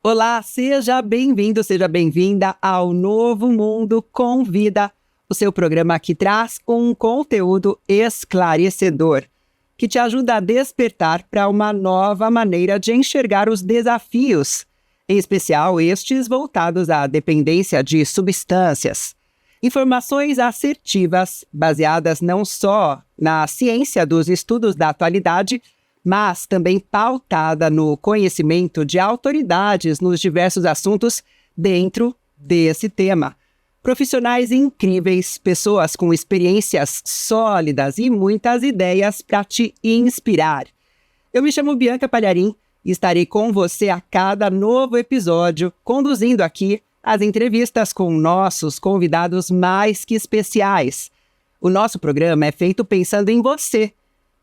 Olá, seja bem-vindo, seja bem-vinda ao Novo Mundo Convida, o seu programa que traz um conteúdo esclarecedor, que te ajuda a despertar para uma nova maneira de enxergar os desafios, em especial estes voltados à dependência de substâncias. Informações assertivas, baseadas não só na ciência dos estudos da atualidade, mas também pautada no conhecimento de autoridades nos diversos assuntos dentro desse tema. Profissionais incríveis, pessoas com experiências sólidas e muitas ideias para te inspirar. Eu me chamo Bianca Palharim e estarei com você a cada novo episódio, conduzindo aqui as entrevistas com nossos convidados mais que especiais. O nosso programa é feito pensando em você,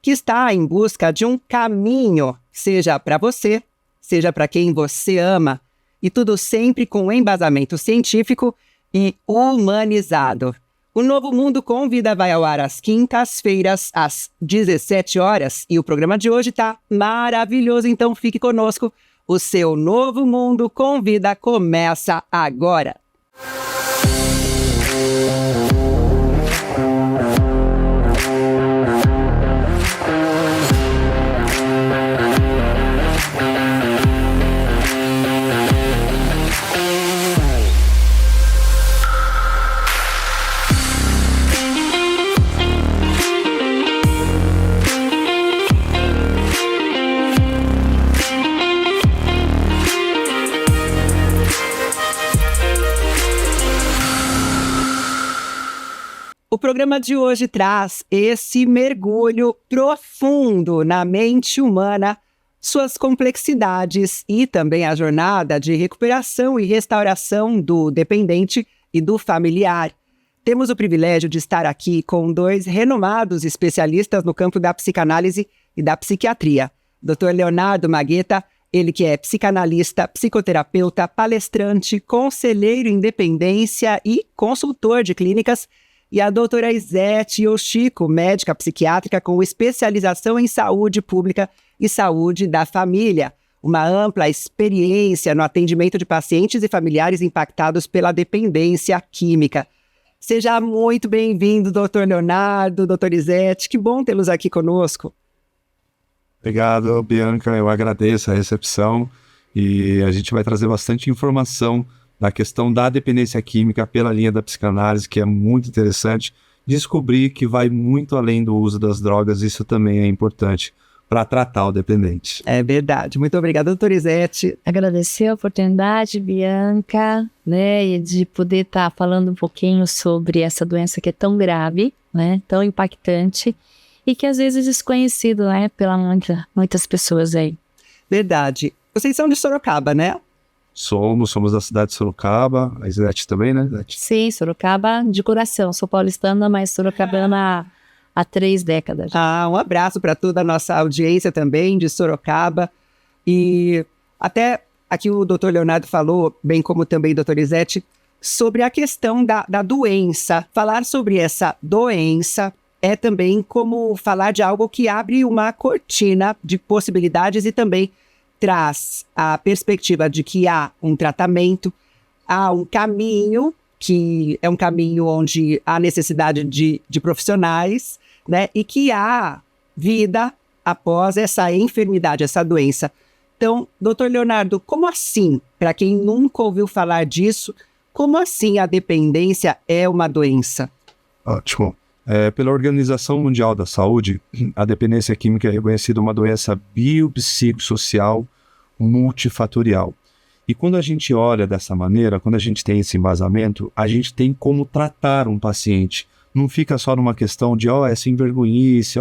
que está em busca de um caminho, seja para você, seja para quem você ama, e tudo sempre com embasamento científico e humanizado. O Novo Mundo Convida vai ao ar às quintas-feiras, às 17 horas, e o programa de hoje está maravilhoso, então fique conosco. O seu Novo Mundo Convida começa agora. O programa de hoje traz esse mergulho profundo na mente humana, suas complexidades e também a jornada de recuperação e restauração do dependente e do familiar. Temos o privilégio de estar aqui com dois renomados especialistas no campo da psicanálise e da psiquiatria. Dr. Leonardo Magueta, ele que é psicanalista, psicoterapeuta, palestrante, conselheiro em dependência e consultor de clínicas, e a doutora Izete Yoshiko, médica psiquiátrica com especialização em saúde pública e saúde da família. Uma ampla experiência no atendimento de pacientes e familiares impactados pela dependência química. Seja muito bem-vindo, doutor Leonardo, doutora Izete. Que bom tê-los aqui conosco. Obrigado, Bianca. Eu agradeço a recepção e a gente vai trazer bastante informação da questão da dependência química pela linha da psicanálise, que é muito interessante. Descobrir que vai muito além do uso das drogas, isso também é importante para tratar o dependente. É verdade. Muito obrigada, doutora Izete. Agradecer a oportunidade, Bianca, e de poder estar falando um pouquinho sobre essa doença que é tão grave, tão impactante, e que às vezes é desconhecido, pela muitas pessoas aí. Verdade. Vocês são de Sorocaba, né? Somos da cidade de Sorocaba, a Izete também, né, Izete? Sim, Sorocaba de coração, sou paulistana, mas sorocabana há 3 décadas. Um abraço para toda a nossa audiência também de Sorocaba. E até aqui o doutor Leonardo falou, bem como também a doutora Izete, sobre a questão da doença. Falar sobre essa doença é também como falar de algo que abre uma cortina de possibilidades e também traz a perspectiva de que há um tratamento, há um caminho, que é um caminho onde há necessidade de profissionais, e que há vida após essa enfermidade, essa doença. Então, doutor Leonardo, como assim, para quem nunca ouviu falar disso, como assim a dependência é uma doença? Ótimo. Pela Organização Mundial da Saúde, a dependência química é reconhecida uma doença biopsicossocial multifatorial. E quando a gente olha dessa maneira, quando a gente tem esse embasamento, a gente tem como tratar um paciente. Não fica só numa questão de, é sem vergonhice,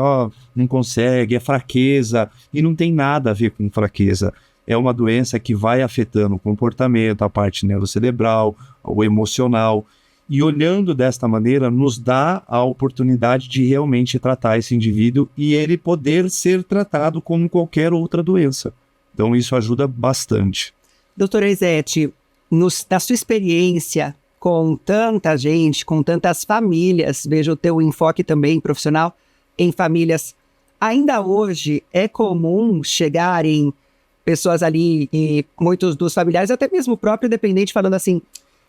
não consegue, é fraqueza, e não tem nada a ver com fraqueza. É uma doença que vai afetando o comportamento, a parte neurocerebral, o emocional. E olhando desta maneira, nos dá a oportunidade de realmente tratar esse indivíduo e ele poder ser tratado como qualquer outra doença. Então isso ajuda bastante. Doutora Izete, na sua experiência com tanta gente, com tantas famílias, veja o teu enfoque também profissional em famílias, ainda hoje é comum chegarem pessoas ali e muitos dos familiares, até mesmo o próprio dependente falando assim,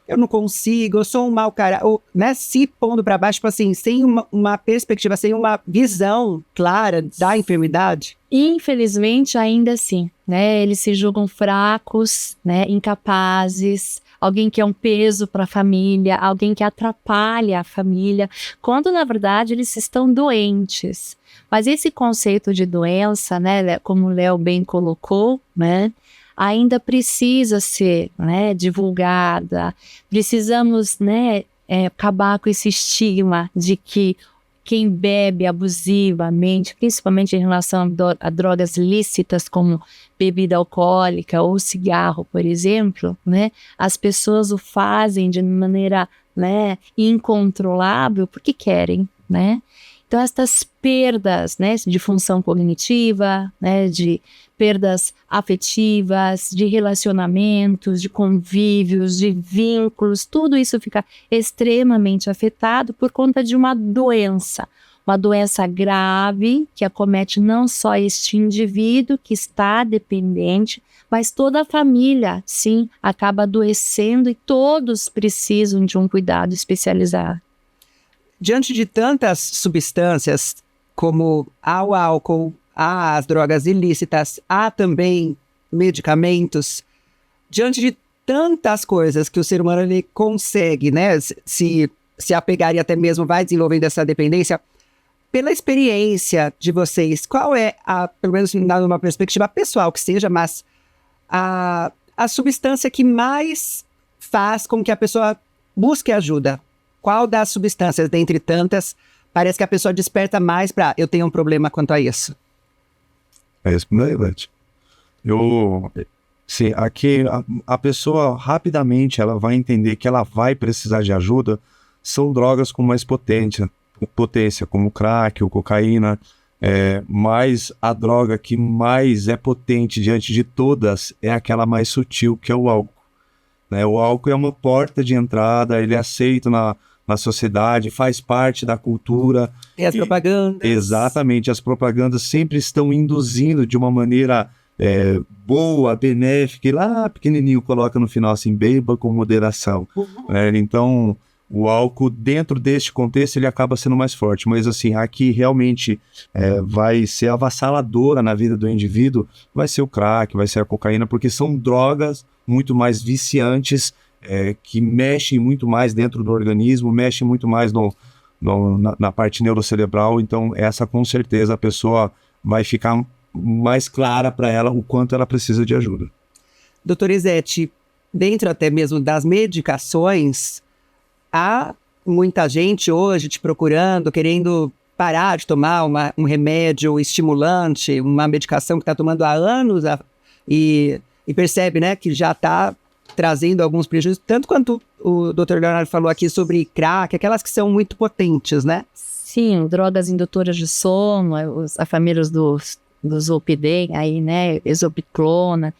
eu não consigo, eu sou um mau cara, ou, né, se pondo para baixo, tipo assim, sem uma perspectiva, sem uma visão clara da enfermidade? Infelizmente, ainda assim, né? Eles se julgam fracos, né? Incapazes, alguém que é um peso para a família, alguém que atrapalha a família, quando na verdade eles estão doentes. Mas esse conceito de doença, né, como o Léo bem colocou, né, ainda precisa ser, né, divulgada. Precisamos, né, acabar com esse estigma de que quem bebe abusivamente, principalmente em relação a drogas lícitas como bebida alcoólica ou cigarro, por exemplo, né, as pessoas o fazem de maneira, né, incontrolável porque querem, né? Então, estas perdas, né, de função cognitiva, né, de perdas afetivas, de relacionamentos, de convívios, de vínculos, tudo isso fica extremamente afetado por conta de uma doença grave que acomete não só este indivíduo que está dependente, mas toda a família, sim, acaba adoecendo e todos precisam de um cuidado especializado. Diante de tantas substâncias, como há o álcool, há as drogas ilícitas, há também medicamentos, diante de tantas coisas que o ser humano ele consegue, né, se apegar e até mesmo vai desenvolvendo essa dependência, pela experiência de vocês, qual é, pelo menos numa perspectiva pessoal que seja, mas a substância que mais faz com que a pessoa busque ajuda? Qual das substâncias, dentre tantas, parece que a pessoa desperta mais para eu tenho um problema quanto a isso? É isso, verdade. Sim, aqui a pessoa rapidamente ela vai entender que ela vai precisar de ajuda. São drogas com mais potência, como o crack ou cocaína, mas a droga que mais é potente diante de todas é aquela mais sutil, que é o álcool. Né? O álcool é uma porta de entrada, ele é aceito na sociedade, faz parte da cultura. E as propagandas. Exatamente, as propagandas sempre estão induzindo de uma maneira boa, benéfica, e lá pequenininho coloca no final assim, beba com moderação. Então, o álcool dentro deste contexto ele acaba sendo mais forte, mas assim, aqui realmente vai ser avassaladora na vida do indivíduo, vai ser o crack, vai ser a cocaína, porque são drogas muito mais viciantes, que mexem muito mais dentro do organismo, mexem muito mais na parte neurocerebral. Então essa com certeza a pessoa vai ficar mais clara para ela o quanto ela precisa de ajuda. Doutora Izete, dentro até mesmo das medicações, há muita gente hoje te procurando, querendo parar de tomar um remédio estimulante, uma medicação que está tomando há anos e percebe, né, que já está trazendo alguns prejuízos, tanto quanto o Dr. Leonardo falou aqui sobre crack, aquelas que são muito potentes, né? Sim, drogas indutoras de sono, as famílias dos Zolpidem, aí, né, exopiclona.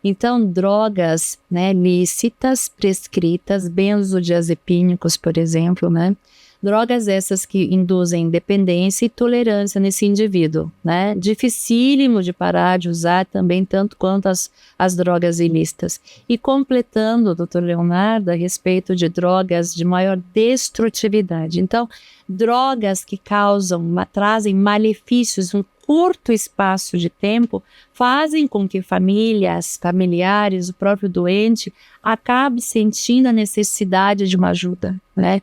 Então, drogas, né, lícitas, prescritas, benzodiazepínicos, por exemplo, né? Drogas essas que induzem dependência e tolerância nesse indivíduo, né? Dificílimo de parar de usar também, tanto quanto as drogas ilícitas. E completando, doutor Leonardo, a respeito de drogas de maior destrutividade. Então, drogas que trazem malefícios em curto espaço de tempo, fazem com que famílias, familiares, o próprio doente, acabe sentindo a necessidade de uma ajuda, né?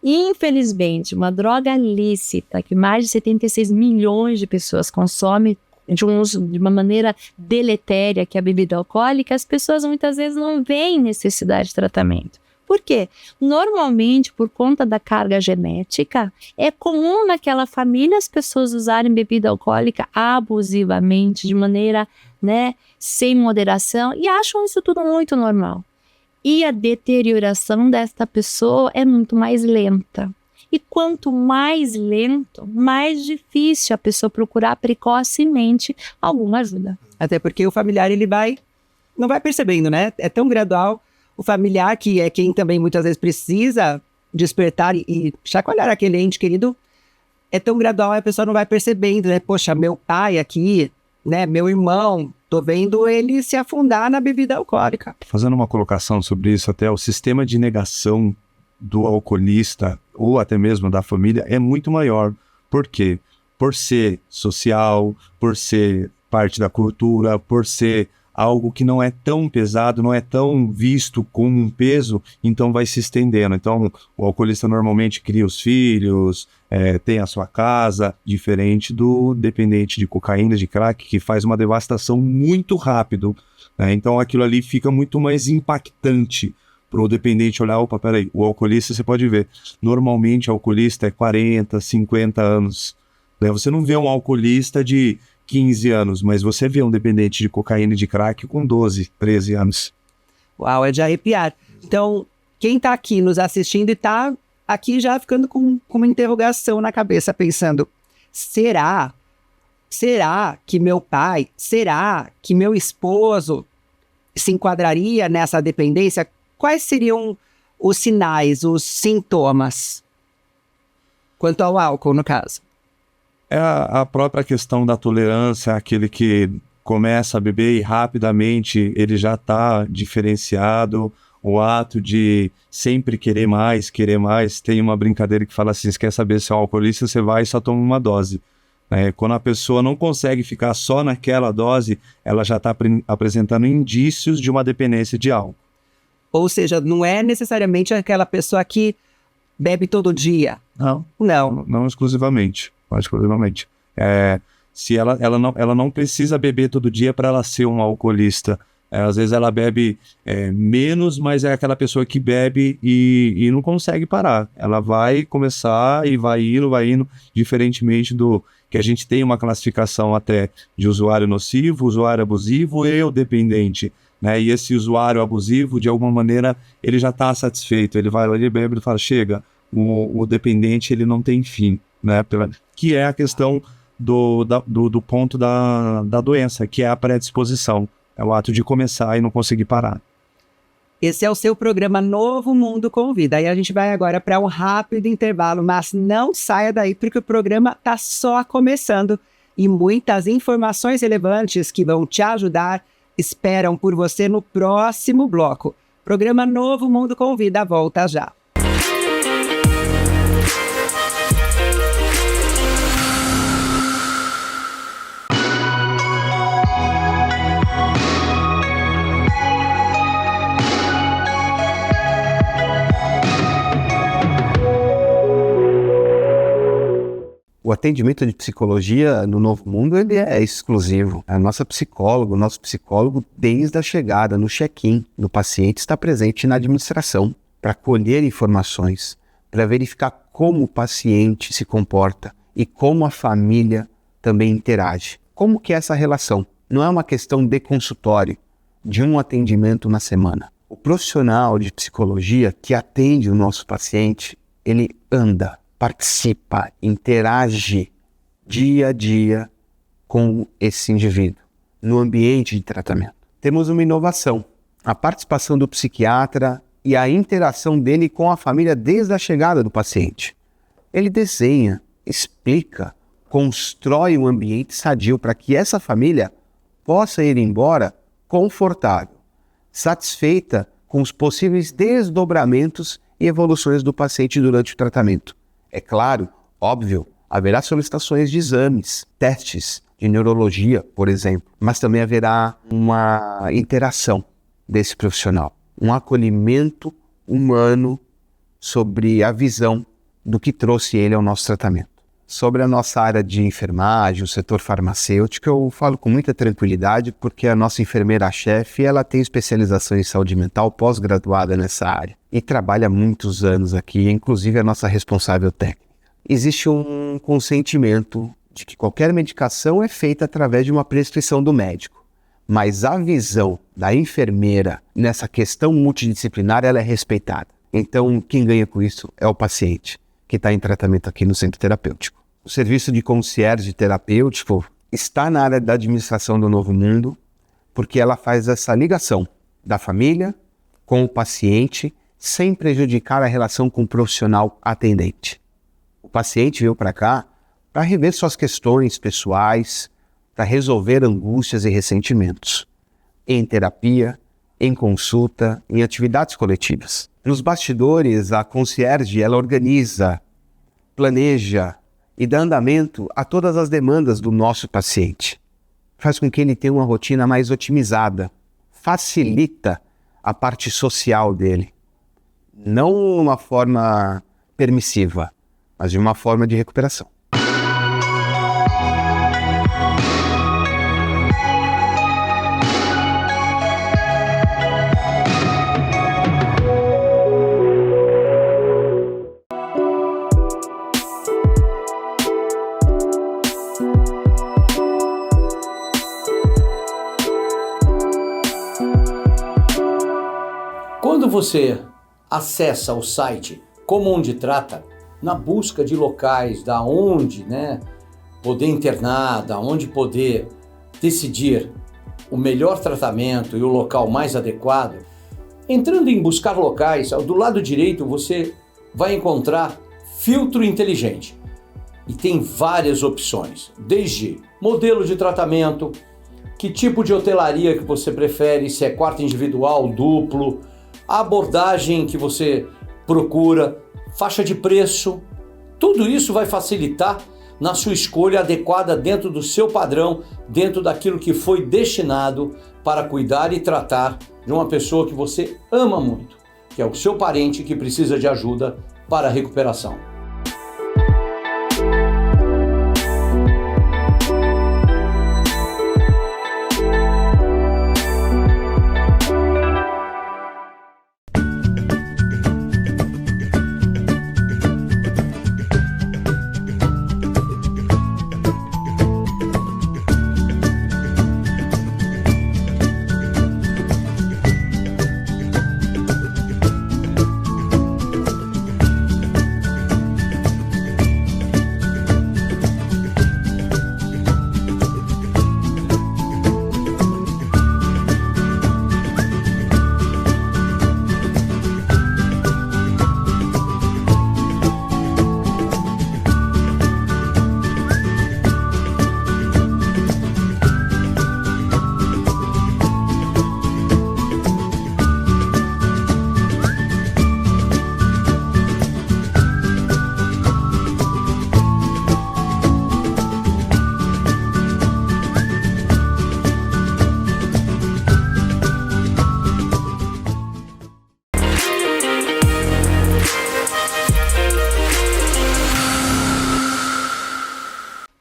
Infelizmente, uma droga lícita que mais de 76 milhões de pessoas consomem de uma maneira deletéria, que é a bebida alcoólica, as pessoas muitas vezes não veem necessidade de tratamento. Por quê? Normalmente, por conta da carga genética, é comum naquela família as pessoas usarem bebida alcoólica abusivamente, de maneira, né, sem moderação, e acham isso tudo muito normal. E a deterioração desta pessoa é muito mais lenta. E quanto mais lento, mais difícil a pessoa procurar precocemente alguma ajuda. Até porque o familiar não vai percebendo, né? É tão gradual. O familiar, que é quem também muitas vezes precisa despertar e chacoalhar aquele ente querido, é tão gradual, a pessoa não vai percebendo, né? Poxa, meu pai aqui, né? Meu irmão tô vendo ele se afundar na bebida alcoólica. Fazendo uma colocação sobre isso, até o sistema de negação do alcoolista ou até mesmo da família é muito maior. Por quê? Por ser social, por ser parte da cultura, por ser algo que não é tão pesado, não é tão visto como um peso, então vai se estendendo. Então, o alcoolista normalmente cria os filhos, tem a sua casa, diferente do dependente de cocaína, de crack, que faz uma devastação muito rápido, né? Então, aquilo ali fica muito mais impactante para o dependente olhar, opa, peraí, o alcoolista, você pode ver, normalmente o alcoolista é 40, 50 anos, né? Você não vê um alcoolista de 15 anos, mas você vê um dependente de cocaína e de crack com 12, 13 anos. Uau, é de arrepiar. Então, quem tá aqui nos assistindo e tá aqui já ficando com uma interrogação na cabeça, pensando, será que meu pai, será que meu esposo se enquadraria nessa dependência? Quais seriam os sinais, os sintomas? Quanto ao álcool, no caso. É a própria questão da tolerância, aquele que começa a beber e rapidamente ele já está diferenciado, o ato de sempre querer mais. Tem uma brincadeira que fala assim, se quer saber se é um alcoolista, você vai e só toma uma dose. Quando a pessoa não consegue ficar só naquela dose, ela já está apresentando indícios de uma dependência de álcool. Ou seja, não é necessariamente aquela pessoa que bebe todo dia. Não exclusivamente. Se ela não precisa beber todo dia para ela ser um alcoolista. Às vezes ela bebe menos, mas é aquela pessoa que bebe e não consegue parar. Ela vai começar e vai indo, diferentemente do que a gente tem uma classificação até de usuário nocivo, usuário abusivo e o dependente, né? E esse usuário abusivo, de alguma maneira, ele já está satisfeito. Ele vai lá, ele bebe e fala, chega, o dependente ele não tem fim, né? Que é a questão do ponto da doença, que é a predisposição. É o ato de começar e não conseguir parar. Esse é o seu programa Novo Mundo Convida. Aí a gente vai agora para um rápido intervalo, mas não saia daí porque o programa está só começando e muitas informações relevantes que vão te ajudar esperam por você no próximo bloco. Programa Novo Mundo Convida volta já. O atendimento de psicologia no Novo Mundo ele é exclusivo. A nossa psicóloga, o nosso psicólogo, desde a chegada, no check-in do paciente, está presente na administração para colher informações, para verificar como o paciente se comporta e como a família também interage. Como que é essa relação? Não é uma questão de consultório, de um atendimento na semana. O profissional de psicologia que atende o nosso paciente, ele anda, participa, interage dia a dia com esse indivíduo no ambiente de tratamento. Temos uma inovação, a participação do psiquiatra e a interação dele com a família desde a chegada do paciente. Ele desenha, explica, constrói um ambiente sadio para que essa família possa ir embora confortável, satisfeita com os possíveis desdobramentos e evoluções do paciente durante o tratamento. É claro, óbvio, haverá solicitações de exames, testes de neurologia, por exemplo, mas também haverá uma interação desse profissional, um acolhimento humano sobre a visão do que trouxe ele ao nosso tratamento. Sobre a nossa área de enfermagem, o setor farmacêutico, eu falo com muita tranquilidade porque a nossa enfermeira-chefe ela tem especialização em saúde mental, pós-graduada nessa área e trabalha há muitos anos aqui, inclusive a nossa responsável técnica. Existe um consentimento de que qualquer medicação é feita através de uma prescrição do médico, mas a visão da enfermeira nessa questão multidisciplinar ela é respeitada. Então, quem ganha com isso é o paciente que está em tratamento aqui no centro terapêutico. O serviço de concierge terapêutico está na área da administração do Novo Mundo, porque ela faz essa ligação da família com o paciente, sem prejudicar a relação com o profissional atendente. O paciente veio para cá para rever suas questões pessoais, para resolver angústias e ressentimentos, em terapia, em consulta, em atividades coletivas. Nos bastidores, a concierge, ela organiza, planeja e dá andamento a todas as demandas do nosso paciente. Faz com que ele tenha uma rotina mais otimizada, facilita a parte social dele. Não de uma forma permissiva, mas de uma forma de recuperação. Quando você acessa o site Como Onde Trata, na busca de locais da onde, poder internar, da onde poder decidir o melhor tratamento e o local mais adequado, entrando em buscar locais, do lado direito você vai encontrar filtro inteligente. E tem várias opções, desde modelo de tratamento, que tipo de hotelaria que você prefere, se é quarto individual, duplo, a abordagem que você procura, faixa de preço, tudo isso vai facilitar na sua escolha adequada dentro do seu padrão, dentro daquilo que foi destinado para cuidar e tratar de uma pessoa que você ama muito, que é o seu parente que precisa de ajuda para a recuperação.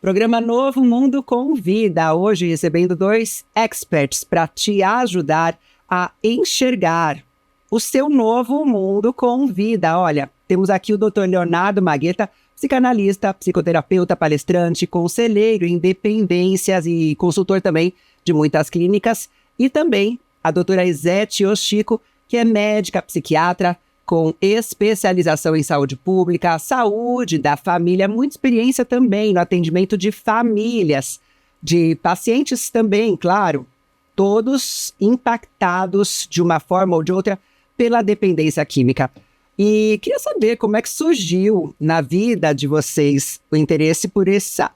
Programa Novo Mundo Convida, hoje recebendo 2 experts para te ajudar a enxergar o seu novo mundo com vida. Olha, temos aqui o Dr. Leonardo Magueta, psicanalista, psicoterapeuta, palestrante, conselheiro em dependências e consultor também de muitas clínicas. E também a doutora Izete Yoshiko, que é médica, psiquiatra, com especialização em saúde pública, saúde da família, muita experiência também no atendimento de famílias, de pacientes também, claro, todos impactados de uma forma ou de outra pela dependência química. E queria saber como é que surgiu na vida de vocês o interesse por essa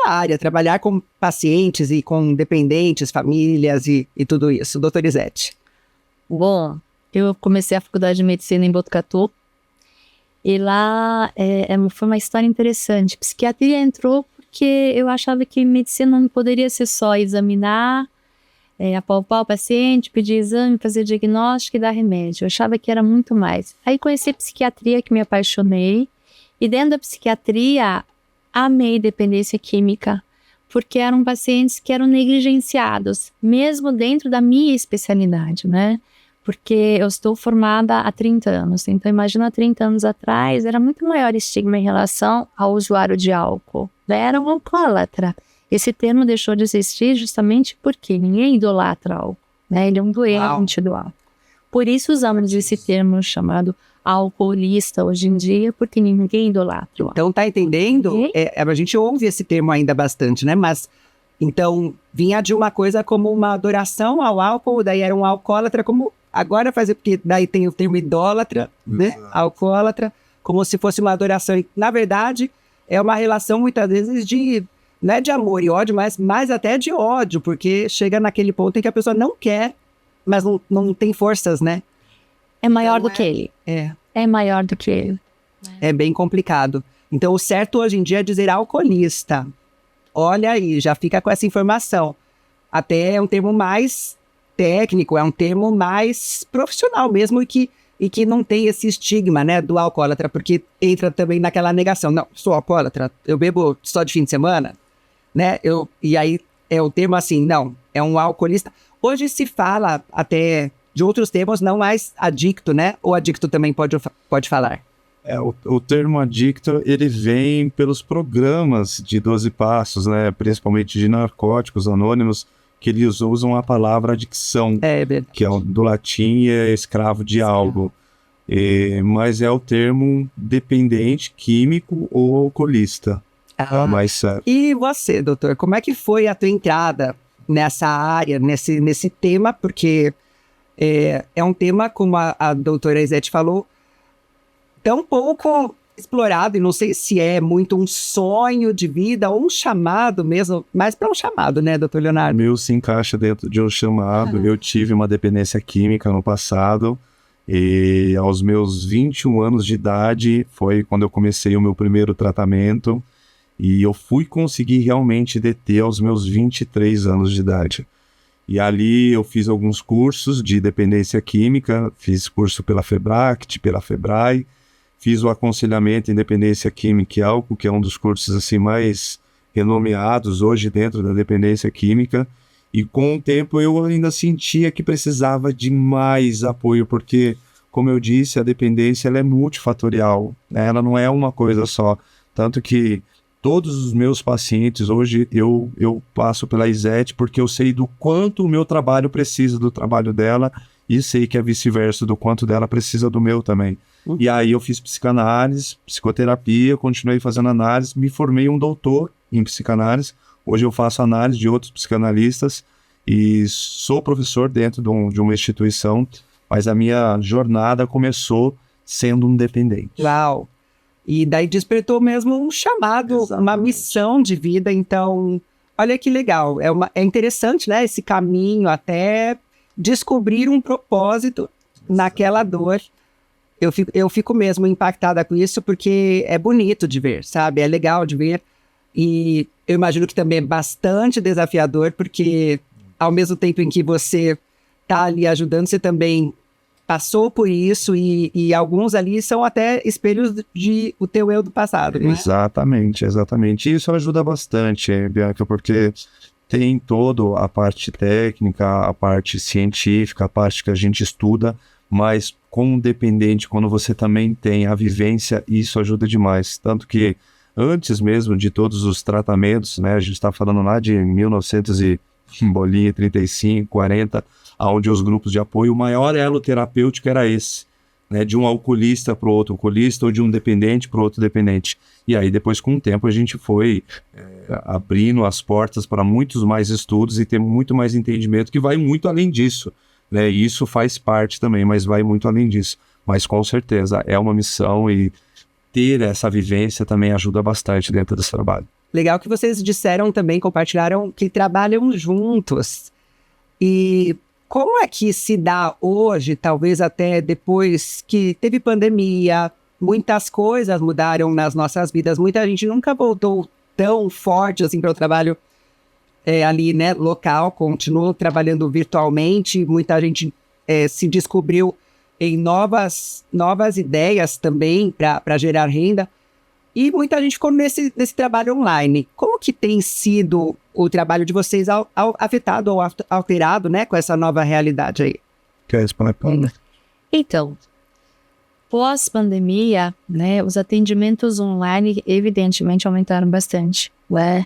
área, trabalhar com pacientes e com dependentes, famílias e tudo isso. Doutora Izete. Bom, eu comecei a faculdade de medicina em Botucatu e lá foi uma história interessante. Psiquiatria entrou porque eu achava que medicina não poderia ser só examinar, apalpar o paciente, pedir exame, fazer diagnóstico e dar remédio. Eu achava que era muito mais. Aí conheci psiquiatria, que me apaixonei, e dentro da psiquiatria amei dependência química, porque eram pacientes que eram negligenciados, mesmo dentro da minha especialidade, né? Porque eu estou formada há 30 anos, então imagina 30 anos atrás, era muito maior estigma em relação ao usuário de álcool. Era um alcoólatra. Esse termo deixou de existir justamente porque ninguém idolatra álcool, né? Ele é um doente do álcool. Por isso usamos esse termo chamado alcoolista hoje em dia, porque ninguém idolatra o álcool. Então tá entendendo? A gente ouve esse termo ainda bastante, né? Mas então vinha de uma coisa como uma adoração ao álcool, daí era um alcoólatra, como agora fazer, porque daí tem o termo idólatra, né? Alcoólatra, como se fosse uma adoração. E, na verdade, é uma relação muitas vezes de não é de amor e ódio, mas mais até de ódio, porque chega naquele ponto em que a pessoa não quer, mas não tem forças, né? É maior Então, do que ele. É. É maior do que ele. É bem complicado. Então, o certo hoje em dia é dizer alcoolista. Olha aí, já fica com essa informação. Até é um termo mais técnico, é um termo mais profissional mesmo e que não tem esse estigma, né, do alcoólatra, porque entra também naquela negação. Não, sou alcoólatra, eu bebo só de fim de semana, né? E aí é o termo assim, não, é um alcoolista. Hoje se fala até de outros termos, não mais adicto, né? Ou adicto também pode falar. O termo adicto, ele vem pelos programas de 12 passos, né? Principalmente de narcóticos anônimos, que eles usam a palavra adicção, que é do latim, é escravo de algo. Mas é o termo dependente, químico ou alcoolista. Mais certo. E você, doutor, como é que foi a tua entrada nessa área, nesse tema? Porque é um tema, como a doutora Izete falou, tão pouco explorado, e não sei se é muito um sonho de vida ou um chamado mesmo, mas para um chamado, né, doutor Leonardo? Meu se encaixa dentro de um chamado. Eu tive uma dependência química no passado, e aos meus 21 anos de idade foi quando eu comecei o meu primeiro tratamento, e eu fui conseguir realmente deter aos meus 23 anos de idade. E ali eu fiz alguns cursos de dependência química, fiz curso pela Febract, pela Febrai, fiz o aconselhamento em dependência química e álcool, que é um dos cursos assim mais renomeados hoje dentro da dependência química. E com o tempo eu ainda sentia que precisava de mais apoio, porque, como eu disse, a dependência ela é multifatorial, né? Ela não é uma coisa só. Tanto que todos os meus pacientes, hoje eu passo pela Izete porque eu sei do quanto o meu trabalho precisa do trabalho dela e sei que é vice-versa, do quanto dela precisa do meu também. E aí eu fiz psicanálise, psicoterapia, continuei fazendo análise, me formei um doutor em psicanálise. Hoje eu faço análise de outros psicanalistas e sou professor dentro de uma instituição, mas a minha jornada começou sendo um dependente. Uau! E daí despertou mesmo um chamado, exatamente, uma missão de vida. Então, olha que legal. É interessante, né, esse caminho até descobrir um propósito naquela dor. Eu fico mesmo impactada com isso, porque é bonito de ver, sabe? É legal de ver. E eu imagino que também é bastante desafiador, porque ao mesmo tempo em que você está ali ajudando, você também passou por isso, e alguns ali são até espelhos de o teu eu do passado, né? Exatamente. Isso ajuda bastante, Bianca, porque tem toda a parte técnica, a parte científica, a parte que a gente estuda, mas como dependente, quando você também tem a vivência, isso ajuda demais. Tanto que antes mesmo de todos os tratamentos, né, a gente está falando lá de 1935, 40, onde os grupos de apoio, o maior elo terapêutico era esse, né, de um alcoolista para o outro alcoolista ou de um dependente para o outro dependente. E aí depois, com o tempo, a gente foi abrindo as portas para muitos mais estudos e ter muito mais entendimento, que vai muito além disso, né? Isso faz parte também, mas vai muito além disso. Mas com certeza é uma missão, e ter essa vivência também ajuda bastante dentro desse trabalho. Legal que vocês disseram também, compartilharam que trabalham juntos. E como é que se dá hoje, talvez até depois que teve pandemia, muitas coisas mudaram nas nossas vidas, muita gente nunca voltou tão forte assim para o trabalho ali, né, local, continuou trabalhando virtualmente, muita gente se descobriu em novas ideias também para gerar renda, e muita gente ficou nesse trabalho online. Como que tem sido o trabalho de vocês afetado ou alterado, né, com essa nova realidade aí? Quer responder? Então, pós-pandemia, né, os atendimentos online evidentemente aumentaram bastante, né?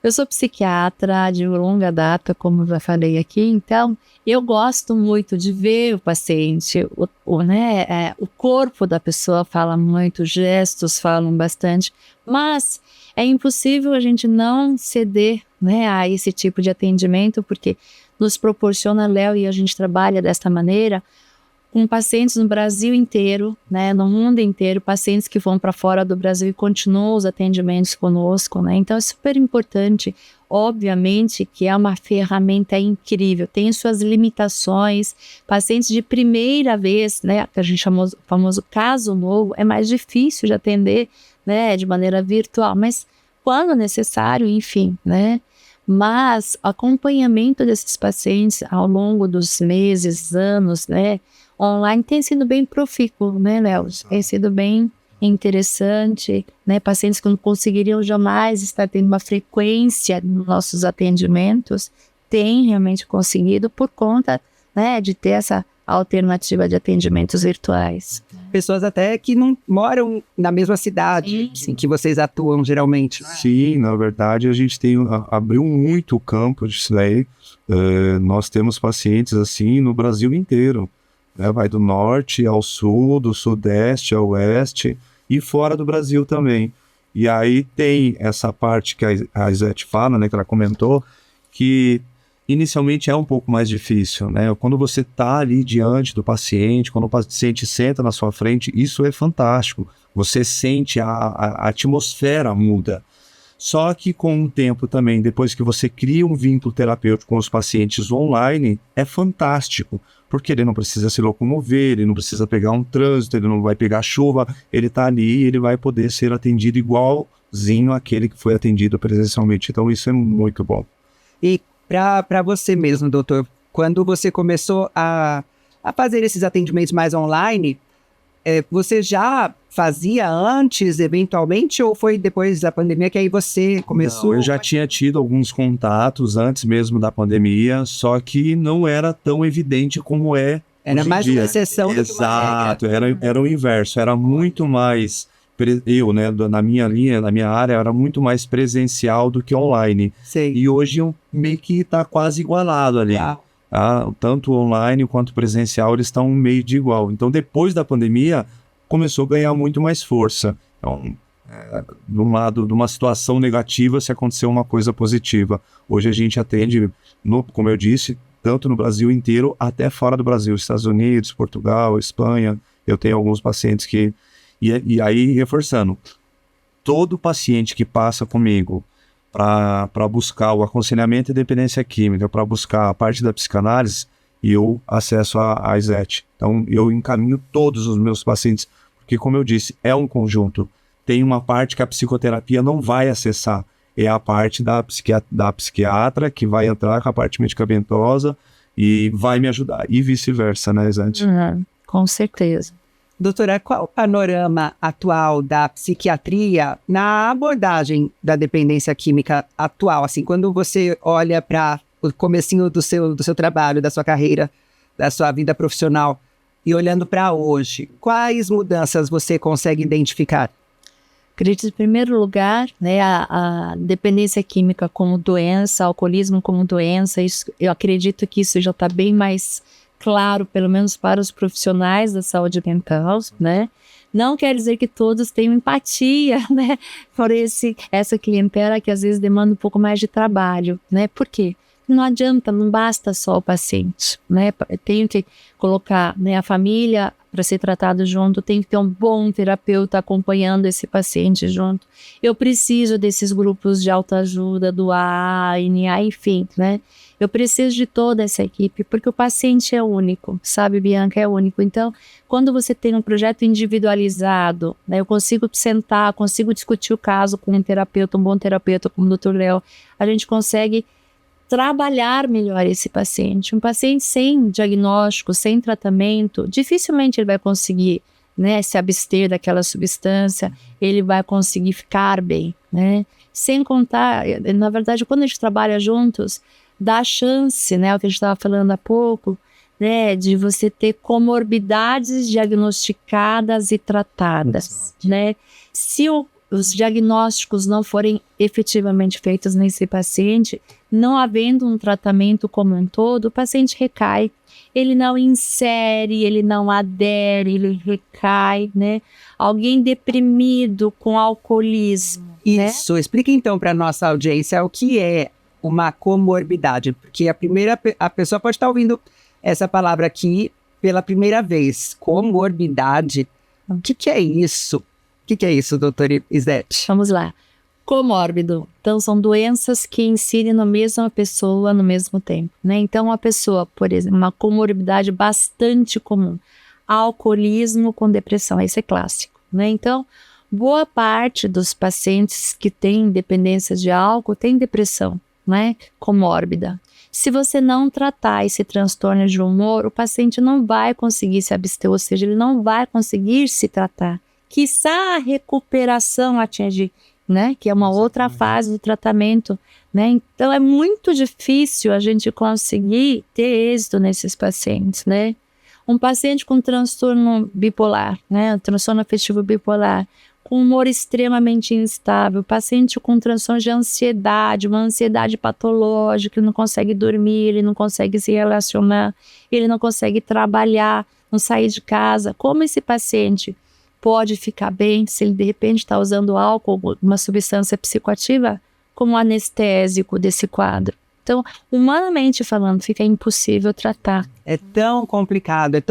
Eu sou psiquiatra de longa data, como já falei aqui, então eu gosto muito de ver o paciente, o corpo da pessoa fala muito, gestos falam bastante, mas é impossível a gente não ceder, né, a esse tipo de atendimento, porque nos proporciona, Léo, e a gente trabalha desta maneira, com pacientes no Brasil inteiro, né, no mundo inteiro, pacientes que vão para fora do Brasil e continuam os atendimentos conosco, né? Então é super importante, obviamente que é uma ferramenta incrível, tem suas limitações, pacientes de primeira vez, né, que a gente chamou o famoso caso novo, é mais difícil de atender, né, de maneira virtual, mas quando necessário, enfim, né? Mas acompanhamento desses pacientes ao longo dos meses, anos, né, online tem sido bem profícuo, né, Léo? Tem sido bem interessante, né? Pacientes que não conseguiriam jamais estar tendo uma frequência nos nossos atendimentos, têm realmente conseguido por conta, né, de ter essa alternativa de atendimentos virtuais. Pessoas até que não moram na mesma cidade assim, que vocês atuam geralmente. Sim, na verdade a gente abriu muito o campo disso daí. Nós temos pacientes assim no Brasil inteiro, né? Vai do norte ao sul, do sudeste ao oeste e fora do Brasil também. E aí tem essa parte que a Izete fala, né, que ela comentou, que inicialmente é um pouco mais difícil, né? Quando você está ali diante do paciente, quando o paciente senta na sua frente, isso é fantástico. Você sente a atmosfera muda. Só que com o tempo também, depois que você cria um vínculo terapêutico com os pacientes online, é fantástico, porque ele não precisa se locomover, ele não precisa pegar um trânsito, ele não vai pegar chuva, ele está ali e ele vai poder ser atendido igualzinho àquele que foi atendido presencialmente. Então isso é muito bom. E para você mesmo, doutor, quando você começou a fazer esses atendimentos mais online, você já fazia antes, eventualmente, ou foi depois da pandemia que aí você começou? Não, eu já tinha tido alguns contatos antes mesmo da pandemia, só que não era tão evidente como é Era hoje em mais dia. uma exceção do que uma Exato, regra. era o inverso, era muito mais... Eu, né, na minha linha, na minha área, era muito mais presencial do que online. Sei. E hoje meio que está quase igualado ali. Tá. Tanto online quanto presencial, eles estão meio de igual. Então, depois da pandemia, começou a ganhar muito mais força. Então, de um lado, de uma situação negativa, se aconteceu uma coisa positiva. Hoje a gente atende, como eu disse, tanto no Brasil inteiro, até fora do Brasil. Estados Unidos, Portugal, Espanha. Eu tenho alguns pacientes que... E aí, reforçando, todo paciente que passa comigo para buscar o aconselhamento e dependência química, para buscar a parte da psicanálise, eu acesso a Izete. Então, eu encaminho todos os meus pacientes, porque, como eu disse, é um conjunto. Tem uma parte que a psicoterapia não vai acessar, é a parte da psiquiatra, que vai entrar com a parte medicamentosa e vai me ajudar, e vice-versa, né, Izete? Com certeza. Doutora, qual o panorama atual da psiquiatria na abordagem da dependência química atual? Assim, quando você olha para o comecinho do seu trabalho, da sua carreira, da sua vida profissional, e olhando para hoje, quais mudanças você consegue identificar? Acredito, em primeiro lugar, né, a dependência química como doença, alcoolismo como doença, eu acredito que isso já está bem mais claro, pelo menos para os profissionais da saúde mental, né? Não quer dizer que todos tenham empatia, né, por essa clientela que às vezes demanda um pouco mais de trabalho, né? Por quê? Não adianta, não basta só o paciente, né? Tenho que colocar, né, a família para ser tratado junto, tem que ter um bom terapeuta acompanhando esse paciente junto. Eu preciso desses grupos de autoajuda, do AA, NA, enfim, né? Eu preciso de toda essa equipe, porque o paciente é único, sabe, Bianca, é único. Então, quando você tem um projeto individualizado, né, eu consigo sentar, consigo discutir o caso com um terapeuta, um bom terapeuta como o Dr. Léo, a gente consegue trabalhar melhor esse paciente. Um paciente sem diagnóstico, sem tratamento, dificilmente ele vai conseguir, né, se abster daquela substância, ele vai conseguir ficar bem, né? Sem contar, na verdade, quando a gente trabalha juntos, dá chance, né, o que a gente estava falando há pouco, né, de você ter comorbidades diagnosticadas e tratadas, né? Se os diagnósticos não forem efetivamente feitos nesse paciente, não havendo um tratamento como um todo, o paciente recai, ele não insere, ele não adere, ele recai, né? Alguém deprimido com alcoolismo, Isso, né? Explica então para nossa audiência o que é uma comorbidade, porque a pessoa pode estar ouvindo essa palavra aqui pela primeira vez, comorbidade, o que é isso? O que é isso, doutora Izete? Vamos lá. Comórbido. Então, são doenças que incidem na mesma pessoa no mesmo tempo, né? Então, uma pessoa, por exemplo, uma comorbidade bastante comum, alcoolismo com depressão, esse é clássico, né? Então, boa parte dos pacientes que têm dependência de álcool tem depressão, né? Comórbida. Se você não tratar esse transtorno de humor, o paciente não vai conseguir se abster, ou seja, ele não vai conseguir se tratar. Quiçá a recuperação atingir, né? Que é uma outra fase do tratamento, né? Então, é muito difícil a gente conseguir ter êxito nesses pacientes, né? Um paciente com transtorno bipolar, né? Transtorno afetivo bipolar, com humor extremamente instável, paciente com transtorno de ansiedade, uma ansiedade patológica, ele não consegue dormir, ele não consegue se relacionar, ele não consegue trabalhar, não sair de casa. Como esse paciente pode ficar bem se ele de repente está usando álcool, uma substância psicoativa, como anestésico desse quadro? Então, humanamente falando, fica impossível tratar. É tão complicado,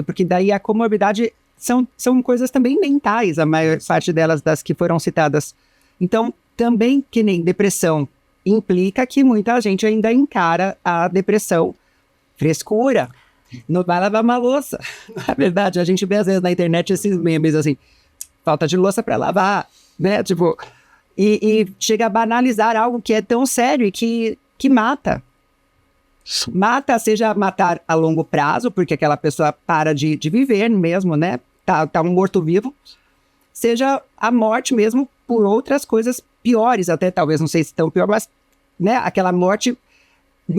porque daí a comorbidade são coisas também mentais, a maior parte delas das que foram citadas. Então, também que nem depressão, implica que muita gente ainda encara a depressão frescura. Não vai lavar uma louça. Na verdade, a gente vê às vezes na internet esses memes assim, falta de louça para lavar, né? Tipo, e chega a banalizar algo que é tão sério e que mata. Mata, seja matar a longo prazo, porque aquela pessoa para de viver mesmo, né? Tá um morto-vivo. Seja a morte mesmo por outras coisas piores, até talvez, não sei se tão pior, mas, né? Aquela morte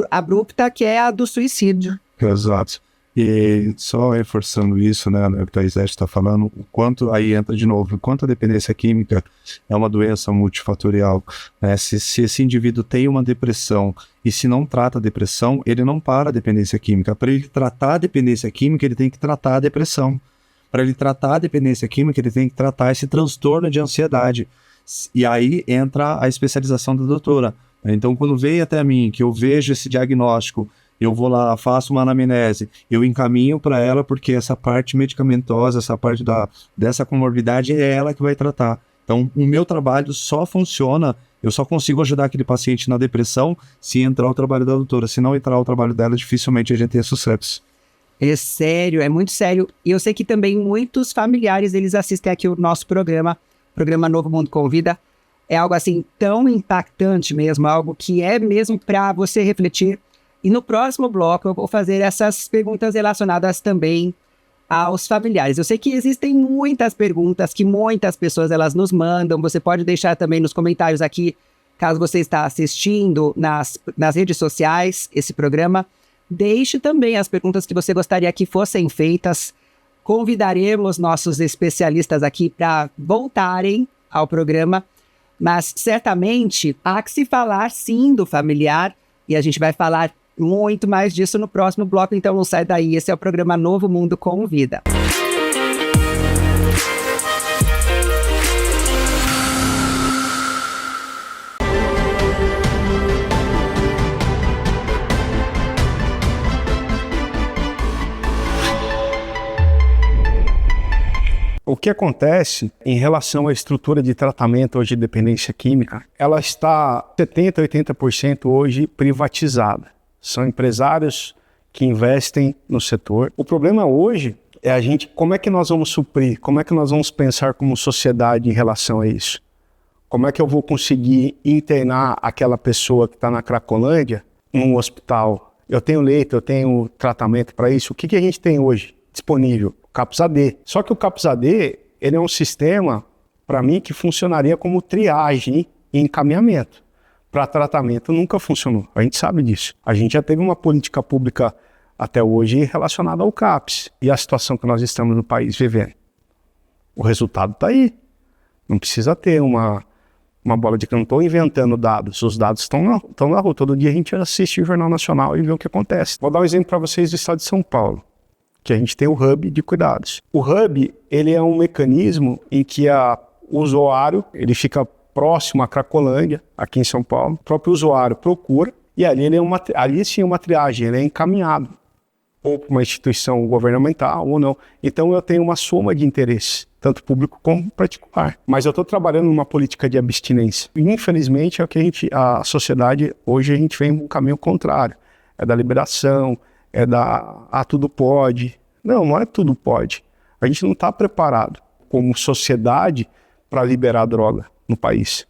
abrupta que é a do suicídio. Exato. E só reforçando isso, né, o que a Izete está falando, o quanto, aí entra de novo, o quanto a dependência química é uma doença multifatorial, né? Se esse indivíduo tem uma depressão e se não trata a depressão, ele não para a dependência química. Para ele tratar a dependência química, ele tem que tratar a depressão. Para ele tratar a dependência química, ele tem que tratar esse transtorno de ansiedade. E aí entra a especialização da doutora. Então, quando vem até mim, que eu vejo esse diagnóstico, eu vou lá, faço uma anamnese, eu encaminho para ela, porque essa parte medicamentosa, essa parte dessa comorbidade é ela que vai tratar. Então, o meu trabalho só funciona, eu só consigo ajudar aquele paciente na depressão se entrar o trabalho da doutora. Se não entrar o trabalho dela, dificilmente a gente tem sucesso. É sério, é muito sério. E eu sei que também muitos familiares, eles assistem aqui o nosso programa Novo Mundo Convida. É algo assim tão impactante mesmo, algo que é mesmo para você refletir. E no próximo bloco eu vou fazer essas perguntas relacionadas também aos familiares. Eu sei que existem muitas perguntas que muitas pessoas elas nos mandam. Você pode deixar também nos comentários aqui, caso você está assistindo nas redes sociais esse programa. Deixe também as perguntas que você gostaria que fossem feitas. Convidaremos nossos especialistas aqui para voltarem ao programa. Mas certamente há que se falar sim do familiar e a gente vai falar muito mais disso no próximo bloco, então não sai daí. Esse é o programa Novo Mundo Convida. O que acontece em relação à estrutura de tratamento hoje de dependência química, ela está 70%, 80% hoje privatizada. São empresários que investem no setor. O problema hoje é como é que nós vamos suprir, como é que nós vamos pensar como sociedade em relação a isso? Como é que eu vou conseguir internar aquela pessoa que está na Cracolândia num hospital? Eu tenho leito, eu tenho tratamento para isso. O que a gente tem hoje disponível? O CAPS-AD. Só que o CAPS-AD, ele é um sistema, para mim, que funcionaria como triagem e encaminhamento. Para tratamento nunca funcionou, a gente sabe disso. A gente já teve uma política pública até hoje relacionada ao CAPS e a situação que nós estamos no país vivendo. O resultado está aí. Não precisa ter uma bola de canto. Não estou inventando dados, os dados estão na rua. Todo dia a gente assiste o Jornal Nacional e vê o que acontece. Vou dar um exemplo para vocês do estado de São Paulo, que a gente tem o Hub de cuidados. O Hub, ele é um mecanismo em que o usuário, ele fica próximo à Cracolândia, aqui em São Paulo. O próprio usuário procura e ali sim é uma triagem, ele é encaminhado ou para uma instituição governamental ou não. Então eu tenho uma soma de interesse, tanto público como particular. Mas eu estou trabalhando numa política de abstinência. E, infelizmente, é o que a sociedade, hoje a gente vem um caminho contrário. É da liberação, é da tudo pode. Não é tudo pode. A gente não está preparado como sociedade para liberar a droga no país.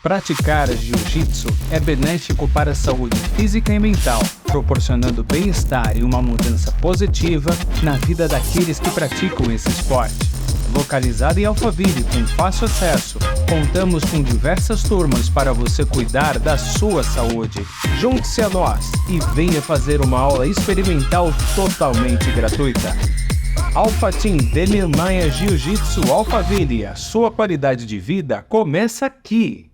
Praticar jiu-jitsu é benéfico para a saúde física e mental, proporcionando bem-estar e uma mudança positiva na vida daqueles que praticam esse esporte. Localizado em Alphaville com fácil acesso, contamos com diversas turmas para você cuidar da sua saúde. Junte-se a nós e venha fazer uma aula experimental totalmente gratuita. Alpha Team Demir Maia Jiu-Jitsu Alphaville, a sua qualidade de vida começa aqui.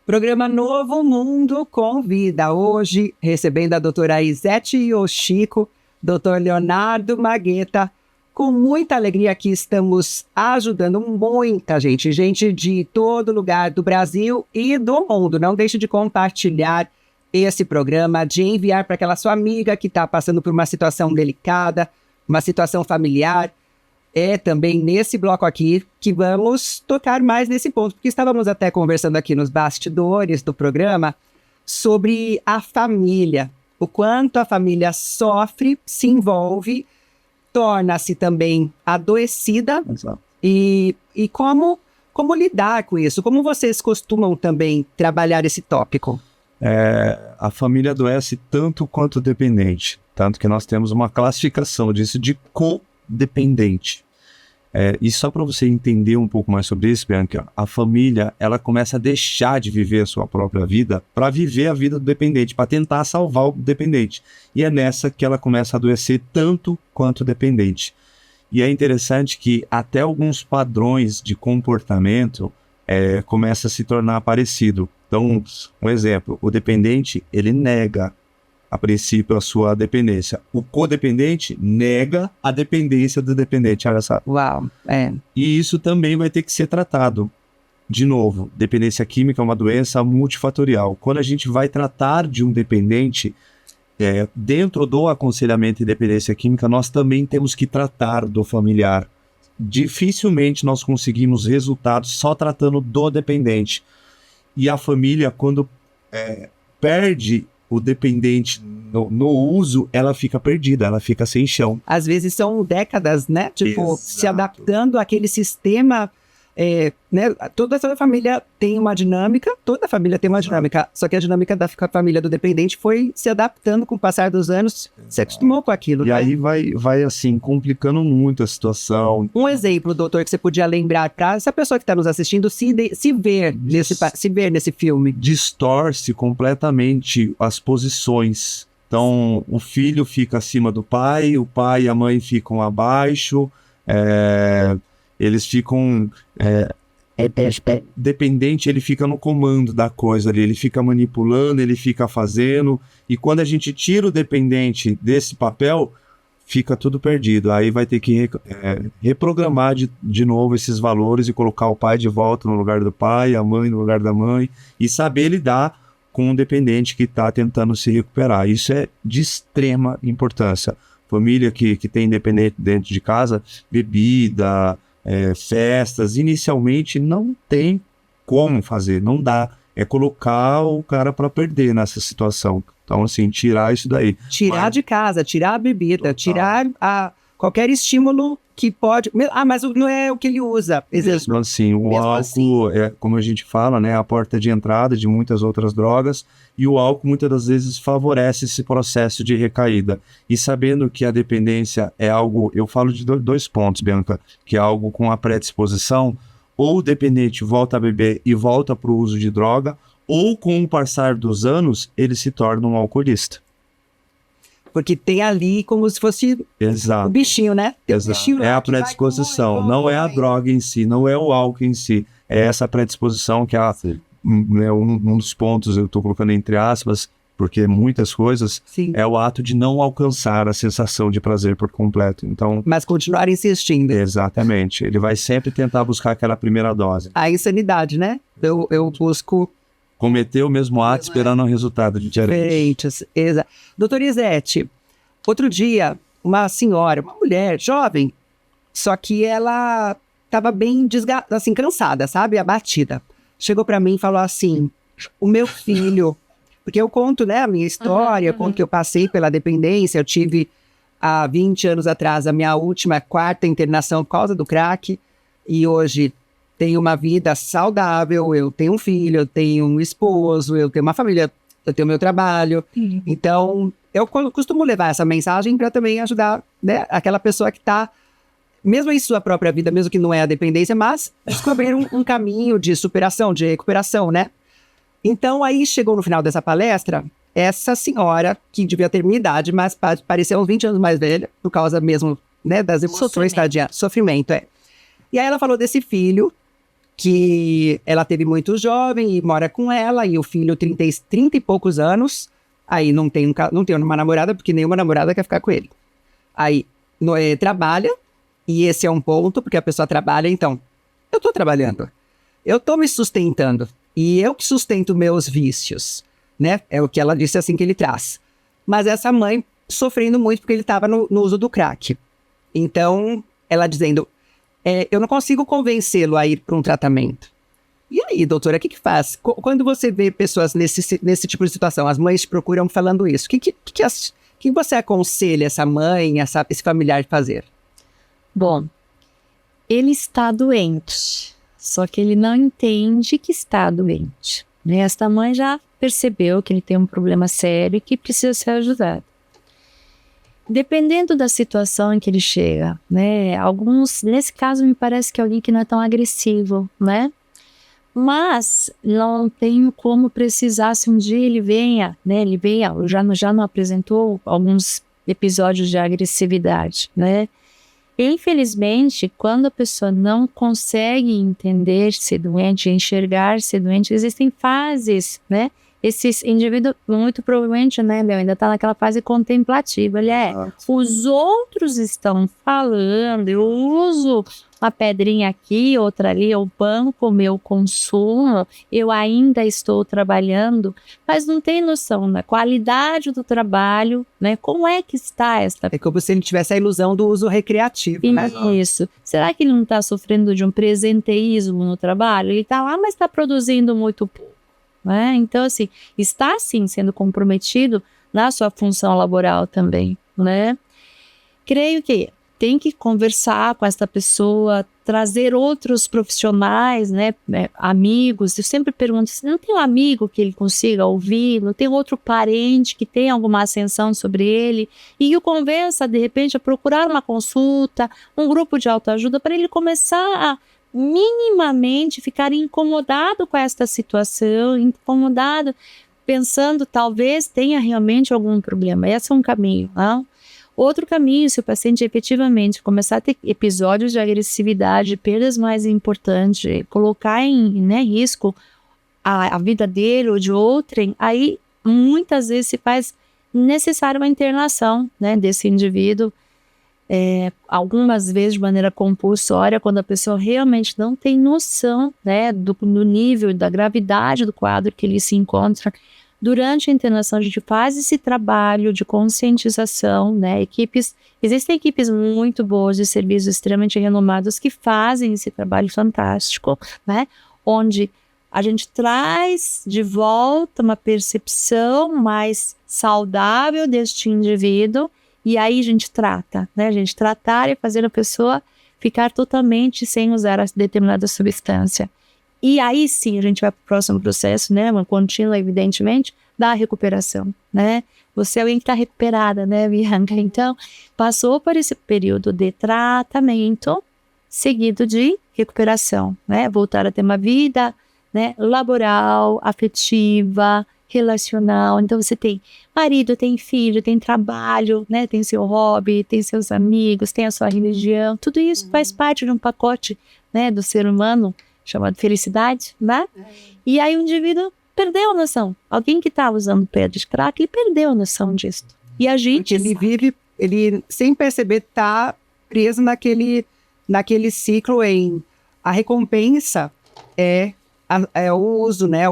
Programa Novo Mundo convida hoje, recebendo a doutora Izete Yoshiko, doutor Leonardo Magueta. Com muita alegria aqui estamos ajudando muita gente de todo lugar do Brasil e do mundo. Não deixe de compartilhar esse programa, de enviar para aquela sua amiga que está passando por uma situação delicada, uma situação familiar. É também nesse bloco aqui que vamos tocar mais nesse ponto, porque estávamos até conversando aqui nos bastidores do programa sobre a família, o quanto a família sofre, se envolve, torna-se também adoecida. Exato. E como lidar com isso? Como vocês costumam também trabalhar esse tópico? A família adoece tanto quanto o dependente, tanto que nós temos uma classificação disso de codependente. E só para você entender um pouco mais sobre isso, Bianca, a família ela começa a deixar de viver a sua própria vida para viver a vida do dependente, para tentar salvar o dependente. E é nessa que ela começa a adoecer tanto quanto o dependente. E é interessante que até alguns padrões de comportamento começam a se tornar parecido. Então, um exemplo, o dependente, ele nega a princípio a sua dependência. O codependente nega a dependência do dependente. Olha só. Uau, E isso também vai ter que ser tratado. De novo, dependência química é uma doença multifatorial. Quando a gente vai tratar de um dependente, dentro do aconselhamento em dependência química, nós também temos que tratar do familiar. Dificilmente nós conseguimos resultados só tratando do dependente. E a família, quando perde o dependente no uso, ela fica perdida, ela fica sem chão. Às vezes são décadas, né? Exato. Se adaptando àquele sistema, né? Toda essa família tem uma dinâmica, só que a dinâmica da família do dependente foi se adaptando com o passar dos anos, se acostumou com aquilo. E né? aí vai assim, complicando muito a situação. Um exemplo, doutor, que você podia lembrar para essa pessoa que está nos assistindo se ver nesse filme. Distorce completamente as posições. Então, o filho fica acima do pai, o pai e a mãe ficam abaixo, eles ficam... dependente, ele fica no comando da coisa ali, ele fica manipulando, ele fica fazendo, e quando a gente tira o dependente desse papel, fica tudo perdido. Aí vai ter que reprogramar de novo esses valores e colocar o pai de volta no lugar do pai, a mãe no lugar da mãe, e saber lidar com um dependente que está tentando se recuperar. Isso é de extrema importância. Família que tem dependente dentro de casa, bebida, festas, inicialmente não tem como fazer, não dá. É colocar o cara para perder nessa situação. Então, assim, tirar isso daí. Tirar de casa, tirar a bebida, Total. tirar qualquer estímulo que pode... mas não é o que ele usa. Então, assim, o Mesmo álcool, assim. como a gente fala, né, a porta de entrada de muitas outras drogas, e o álcool muitas das vezes favorece esse processo de recaída. E sabendo que a dependência é algo, eu falo de dois pontos, Bianca, que é algo com a predisposição, ou o dependente volta a beber e volta para o uso de droga, ou com o passar dos anos, ele se torna um alcoolista. Porque tem ali como se fosse o Exato. bichinho, né? Tem um Exato. bichinho lá É a que vai predisposição, correndo, não é a correndo. droga em si, não é o álcool em si. É essa predisposição que é um dos pontos, eu estou colocando entre aspas, porque muitas coisas, Sim. é o ato de não alcançar a sensação de prazer por completo. Então, Mas continuar insistindo. exatamente, ele vai sempre tentar buscar aquela primeira dose. A insanidade, né? Eu busco Cometer o mesmo ato esperando um resultado diferente. diferentes. Doutora Izete, outro dia, uma senhora, uma mulher jovem, só que ela estava bem assim, cansada, sabe? Abatida. Chegou para mim e falou assim, o meu filho... Porque eu conto, né, a minha história, eu conto que eu passei pela dependência, eu tive há 20 anos atrás a minha quarta internação por causa do crack, e hoje tenho uma vida saudável, eu tenho um filho, eu tenho um esposo, eu tenho uma família, eu tenho meu trabalho. Então, eu costumo levar essa mensagem para também ajudar, né, aquela pessoa que está, mesmo em sua própria vida, mesmo que não é a dependência, mas descobrir um caminho de superação, de recuperação, né? Então, aí chegou no final dessa palestra, essa senhora, que devia ter minha idade, mas parecia uns 20 anos mais velha, por causa mesmo, né, das emoções, sofrimento, E aí ela falou desse filho, que ela teve muito jovem e mora com ela, e o filho 30 e poucos anos, aí não tem uma namorada, porque nenhuma namorada quer ficar com ele. Aí trabalha, e esse é um ponto, porque a pessoa trabalha, então, eu tô trabalhando, eu tô me sustentando, e eu que sustento meus vícios, né? É o que ela disse assim que ele traz. Mas essa mãe sofrendo muito porque ele estava no uso do crack. Então, ela dizendo, eu não consigo convencê-lo a ir para um tratamento. E aí, doutora, o que faz? Quando você vê pessoas nesse tipo de situação, as mães te procuram falando isso, o que você aconselha essa mãe, esse familiar a fazer? Bom, ele está doente. Só que ele não entende que está doente. Né? Esta mãe já percebeu que ele tem um problema sério e que precisa ser ajudado. Dependendo da situação em que ele chega, né? Nesse caso me parece que é alguém que não é tão agressivo, né? Mas não tenho como precisar se um dia ele venha, né? Já não apresentou alguns episódios de agressividade, né? Infelizmente, quando a pessoa não consegue entender-se doente, enxergar-se doente, existem fases, né? Esse indivíduo, muito provavelmente, né, ainda está naquela fase contemplativa. Os outros estão falando, eu uso uma pedrinha aqui, outra ali, eu banco o meu consumo, eu ainda estou trabalhando, mas não tem noção da qualidade do trabalho, né? Como é que está esta... É como se ele tivesse a ilusão do uso recreativo, né? Isso. Será que ele não está sofrendo de um presenteísmo no trabalho? Ele está lá, mas está produzindo muito pouco. Né? Então, assim, está sim sendo comprometido na sua função laboral também, né? Creio que tem que conversar com essa pessoa, trazer outros profissionais, né, amigos. Eu sempre pergunto, se não tem um amigo que ele consiga ouvir, não tem outro parente que tenha alguma ascensão sobre ele, e o convença, de repente, a procurar uma consulta, um grupo de autoajuda, para ele começar a minimamente ficar incomodado com esta situação, incomodado, pensando talvez tenha realmente algum problema. Esse é um caminho, não? Outro caminho, se o paciente efetivamente começar a ter episódios de agressividade, perdas mais importantes, colocar em risco a vida dele ou de outrem, aí muitas vezes se faz necessária uma internação, né, desse indivíduo, algumas vezes de maneira compulsória, quando a pessoa realmente não tem noção, né, do nível, da gravidade do quadro que ele se encontra. Durante a internação, a gente faz esse trabalho de conscientização, né? Existem equipes muito boas de serviços extremamente renomados que fazem esse trabalho fantástico, né? Onde a gente traz de volta uma percepção mais saudável deste indivíduo e aí a gente trata, né? A gente tratar e fazer a pessoa ficar totalmente sem usar a determinada substância. E aí sim a gente vai para o próximo processo, né? Uma contínua, evidentemente, da recuperação, né? Você é alguém que está recuperada, né, Bianca? Então, passou por esse período de tratamento seguido de recuperação, né? Voltar a ter uma vida, né, laboral, afetiva, relacional. Então, você tem marido, tem filho, tem trabalho, né? Tem seu hobby, tem seus amigos, tem a sua religião. Tudo isso faz parte de um pacote, né, do ser humano, chamado felicidade, né? E aí o indivíduo perdeu a noção. Alguém que está usando pedra de crack, ele perdeu a noção disso. E a gente... Ele sem perceber, está preso naquele ciclo em... A recompensa é o uso, né?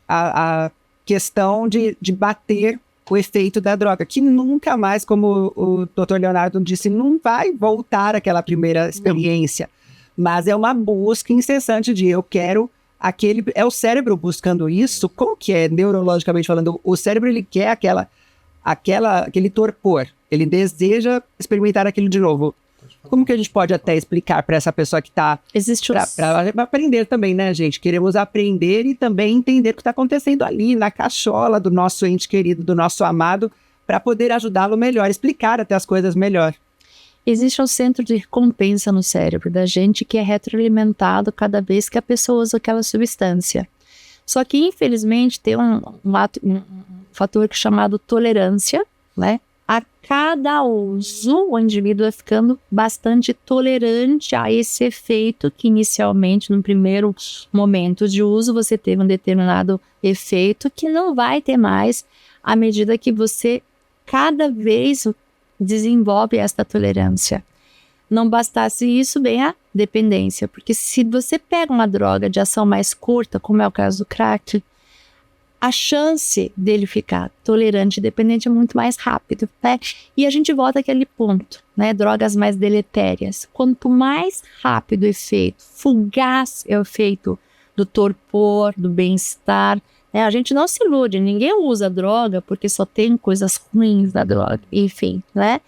A questão de bater o efeito da droga, que nunca mais, como o Dr. Leonardo disse, não vai voltar àquela primeira experiência. Mas é uma busca incessante de eu quero aquele... É o cérebro buscando isso. Como que é, neurologicamente falando? O cérebro, ele quer aquele torpor. Ele deseja experimentar aquilo de novo. Como que a gente pode até explicar para essa pessoa que está... Para aprender também, né, gente? Queremos aprender e também entender o que está acontecendo ali, na cachola do nosso ente querido, do nosso amado, para poder ajudá-lo melhor, explicar até as coisas melhor. Existe um centro de recompensa no cérebro da gente que é retroalimentado cada vez que a pessoa usa aquela substância. Só que, infelizmente, tem um fator chamado tolerância, né? A cada uso, o indivíduo vai ficando bastante tolerante a esse efeito que inicialmente, no primeiro momento de uso, você teve um determinado efeito que não vai ter mais à medida que você cada vez desenvolve esta tolerância. Não bastasse isso, vem a dependência, porque se você pega uma droga de ação mais curta, como é o caso do crack, a chance dele ficar tolerante e dependente é muito mais rápido, né? E a gente volta àquele ponto, né? Drogas mais deletérias. Quanto mais rápido o efeito, fugaz é o efeito do torpor, do bem-estar, né? A gente não se ilude, ninguém usa droga porque só tem coisas ruins da droga, enfim, né?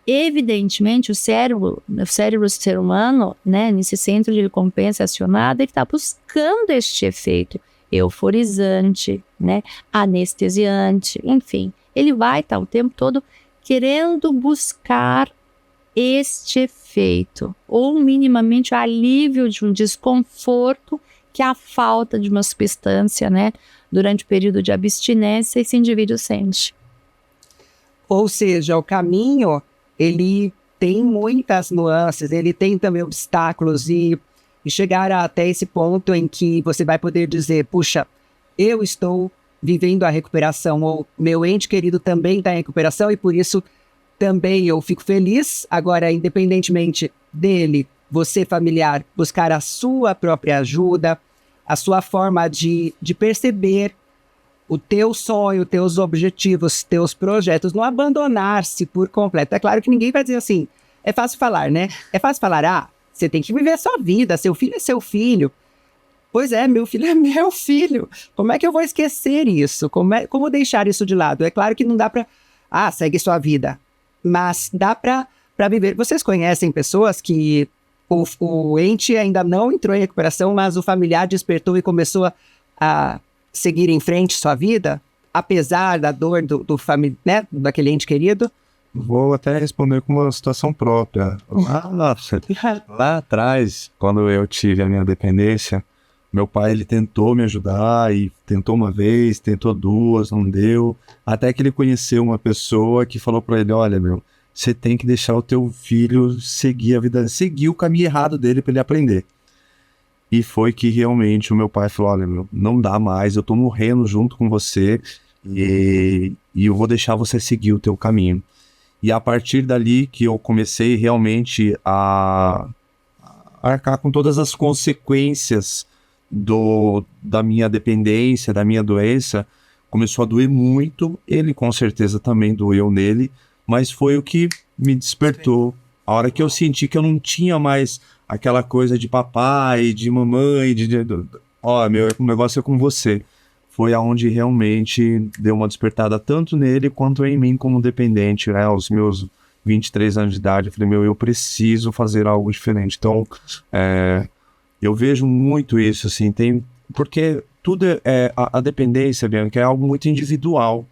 Evidentemente, o cérebro do ser humano, né? Nesse centro de recompensa acionado, ele está buscando este efeito euforizante, né, anestesiante, enfim, ele vai estar o tempo todo querendo buscar este efeito, ou minimamente o alívio de um desconforto que a falta de uma substância, né, durante o período de abstinência, esse indivíduo sente. Ou seja, o caminho, ele tem muitas nuances, ele tem também obstáculos e chegar até esse ponto em que você vai poder dizer, puxa, eu estou vivendo a recuperação, ou meu ente querido também está em recuperação e por isso também eu fico feliz. Agora, independentemente dele, você familiar, buscar a sua própria ajuda, a sua forma de perceber o teu sonho, teus objetivos, teus projetos, não abandonar-se por completo. É claro que ninguém vai dizer assim, é fácil falar, né? É fácil falar, você tem que viver a sua vida, seu filho é seu filho. Pois é, meu filho é meu filho. Como é que eu vou esquecer isso? Como deixar isso de lado? É claro que não dá para... segue sua vida. Mas dá para viver. Vocês conhecem pessoas que o ente ainda não entrou em recuperação, mas o familiar despertou e começou a seguir em frente sua vida? Apesar da dor né, daquele ente querido? Vou até responder com uma situação própria. Lá atrás, quando eu tive a minha dependência, meu pai ele tentou me ajudar e tentou uma vez, tentou duas, não deu. Até que ele conheceu uma pessoa que falou para ele, olha, você tem que deixar o teu filho seguir a vida, seguir o caminho errado dele para ele aprender. E foi que realmente o meu pai falou, olha, não dá mais, eu tô morrendo junto com você e eu vou deixar você seguir o teu caminho. E a partir dali que eu comecei realmente a arcar com todas as consequências da minha dependência, da minha doença, começou a doer muito, ele com certeza também doeu nele, mas foi o que me despertou. A hora que eu senti que eu não tinha mais aquela coisa de papai, de mamãe, o negócio é com você. Foi aonde realmente deu uma despertada tanto nele quanto em mim como dependente, né? Aos meus 23 anos de idade, eu falei, eu preciso fazer algo diferente. Então, eu vejo muito isso, assim, porque tudo a dependência, Bianca, é algo muito individual,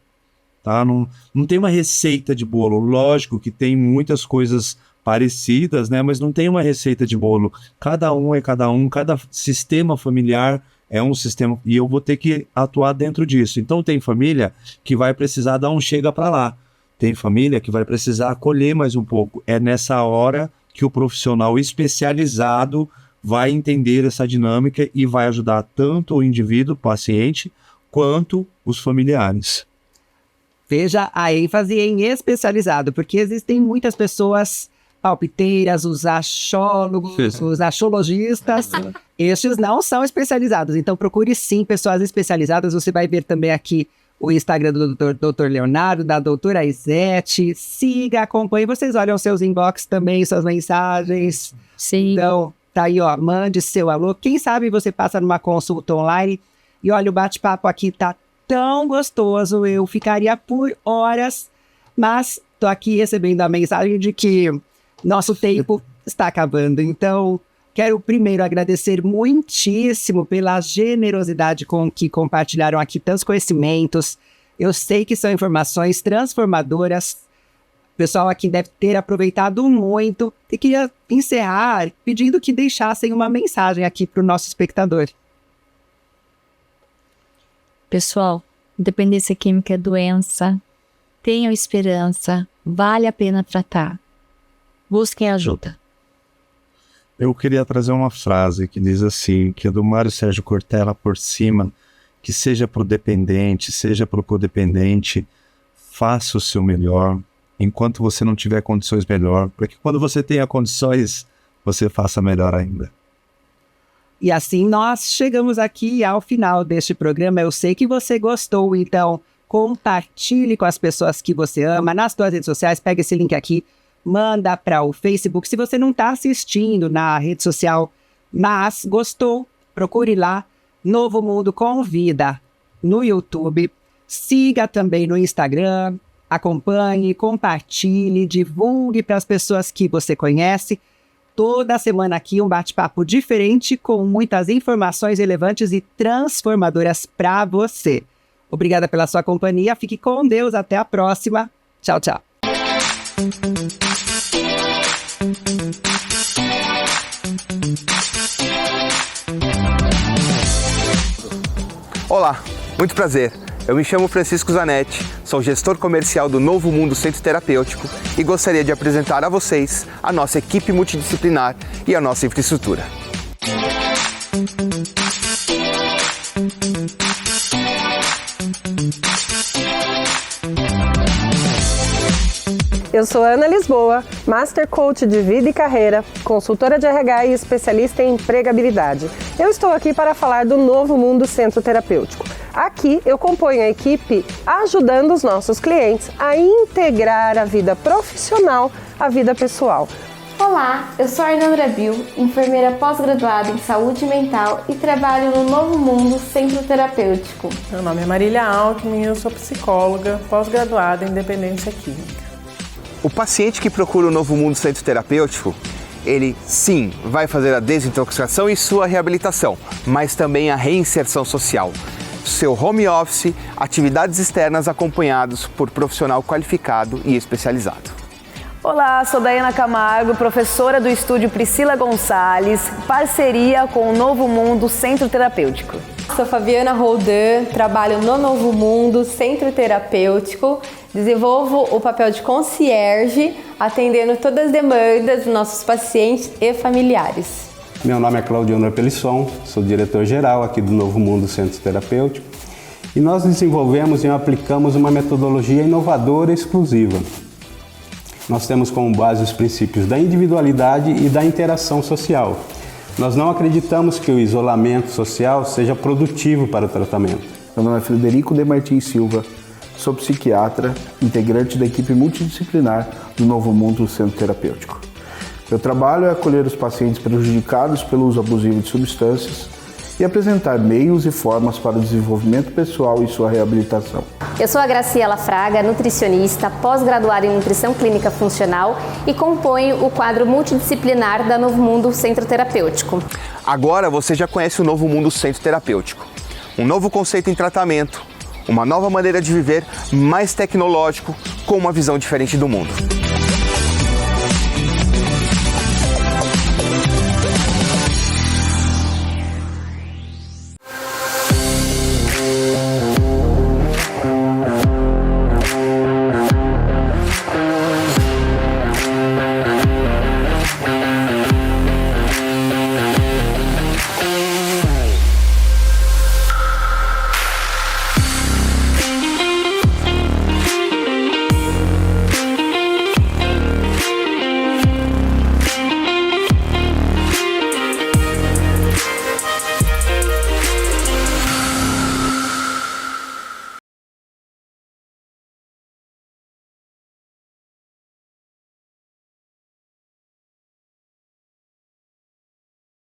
tá? Não tem uma receita de bolo. Lógico que tem muitas coisas parecidas, né? Mas não tem uma receita de bolo. Cada um é cada um, cada sistema familiar é um sistema, e eu vou ter que atuar dentro disso. Então tem família que vai precisar dar um chega para lá. Tem família que vai precisar acolher mais um pouco. É nessa hora que o profissional especializado vai entender essa dinâmica e vai ajudar tanto o indivíduo, o paciente, quanto os familiares. Veja a ênfase em especializado, porque existem muitas pessoas palpiteiras, os achólogos, os achologistas. Estes não são especializados, então procure sim pessoas especializadas. Você vai ver também aqui o Instagram do Dr. Leonardo, da doutora Isete. Siga, acompanhe. Vocês olham seus inbox também, suas mensagens. Sim. Então, tá aí, ó, mande seu alô. Quem sabe você passa numa consulta online e olha, o bate-papo aqui tá tão gostoso. Eu ficaria por horas, mas tô aqui recebendo a mensagem de que nosso tempo está acabando. Então, quero primeiro agradecer muitíssimo pela generosidade com que compartilharam aqui tantos conhecimentos. Eu sei que são informações transformadoras. O pessoal aqui deve ter aproveitado muito. E queria encerrar pedindo que deixassem uma mensagem aqui para o nosso espectador. Pessoal, dependência química é doença. Tenham esperança. Vale a pena tratar. Busquem ajuda. Eu queria trazer uma frase que diz assim, que é do Mário Sérgio Cortella por cima, que seja pro dependente, seja pro codependente, faça o seu melhor, enquanto você não tiver condições melhor, para que quando você tenha condições, você faça melhor ainda. E assim nós chegamos aqui ao final deste programa. Eu sei que você gostou, então compartilhe com as pessoas que você ama nas suas redes sociais, pega esse link aqui, manda para o Facebook. Se você não está assistindo na rede social, mas gostou, procure lá, Novo Mundo Convida, no YouTube. Siga também no Instagram, acompanhe, compartilhe, divulgue para as pessoas que você conhece. Toda semana aqui um bate-papo diferente com muitas informações relevantes e transformadoras para você. Obrigada pela sua companhia, fique com Deus, até a próxima. Tchau, tchau. Olá, muito prazer. Eu me chamo Francisco Zanetti, sou gestor comercial do Novo Mundo Centro Terapêutico e gostaria de apresentar a vocês a nossa equipe multidisciplinar e a nossa infraestrutura. Eu sou Ana Lisboa, Master Coach de Vida e Carreira, consultora de RH e especialista em empregabilidade. Eu estou aqui para falar do Novo Mundo Centro Terapêutico. Aqui eu componho a equipe ajudando os nossos clientes a integrar a vida profissional à vida pessoal. Olá, eu sou a Arnaldo Rabil, enfermeira pós-graduada em saúde mental e trabalho no Novo Mundo Centro Terapêutico. Meu nome é Marília Alckmin e eu sou psicóloga pós-graduada em dependência química. O paciente que procura o Novo Mundo Centro Terapêutico, ele sim vai fazer a desintoxicação e sua reabilitação, mas também a reinserção social. Seu home office, atividades externas acompanhados por profissional qualificado e especializado. Olá, sou Daiana Camargo, professora do estúdio Priscila Gonçalves, parceria com o Novo Mundo Centro Terapêutico. Sou Fabiana Roldan, trabalho no Novo Mundo Centro Terapêutico, desenvolvo o papel de concierge, atendendo todas as demandas dos nossos pacientes e familiares. Meu nome é Claudio Pelisson, sou diretor-geral aqui do Novo Mundo Centro Terapêutico e nós desenvolvemos e aplicamos uma metodologia inovadora e exclusiva. Nós temos como base os princípios da individualidade e da interação social. Nós não acreditamos que o isolamento social seja produtivo para o tratamento. Meu nome é Frederico de Martins Silva, sou psiquiatra, integrante da equipe multidisciplinar do Novo Mundo Centro Terapêutico. Meu trabalho é acolher os pacientes prejudicados pelo uso abusivo de substâncias e apresentar meios e formas para o desenvolvimento pessoal e sua reabilitação. Eu sou a Graciela Fraga, nutricionista, pós-graduada em Nutrição Clínica Funcional e componho o quadro multidisciplinar da Novo Mundo Centro Terapêutico. Agora você já conhece o Novo Mundo Centro Terapêutico. Um novo conceito em tratamento, uma nova maneira de viver, mais tecnológico, com uma visão diferente do mundo.